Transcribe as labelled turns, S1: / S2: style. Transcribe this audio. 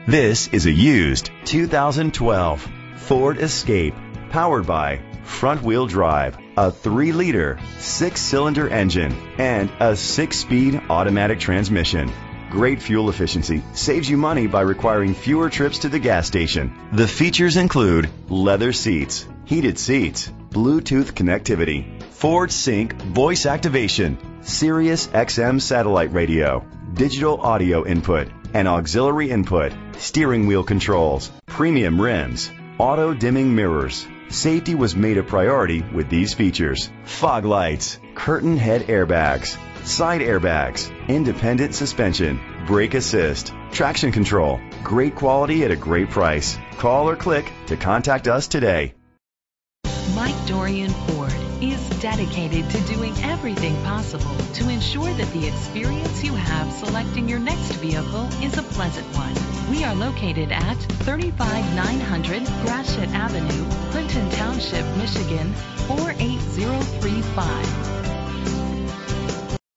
S1: This is a used 2012 Ford Escape, powered by front-wheel drive, a 3-liter, 6-cylinder engine, and a 6-speed automatic transmission. Great fuel efficiency saves you money by requiring fewer trips to the gas station. The features include leather seats, heated seats, Bluetooth connectivity, Ford Sync voice activation, Sirius XM satellite radio, digital audio input, and auxiliary input, steering wheel controls, premium rims, auto dimming mirrors. Safety was made a priority with these features: fog lights, curtain head airbags, side airbags, independent suspension, brake assist, traction control. Great quality at a great price. Call or click to contact us today.
S2: Mike Dorian Ford is dedicated to doing everything possible to ensure that the experience you have selecting your next vehicle is a pleasant one. We are located at 35900 Gratiot Avenue, Clinton Township, Michigan 48030.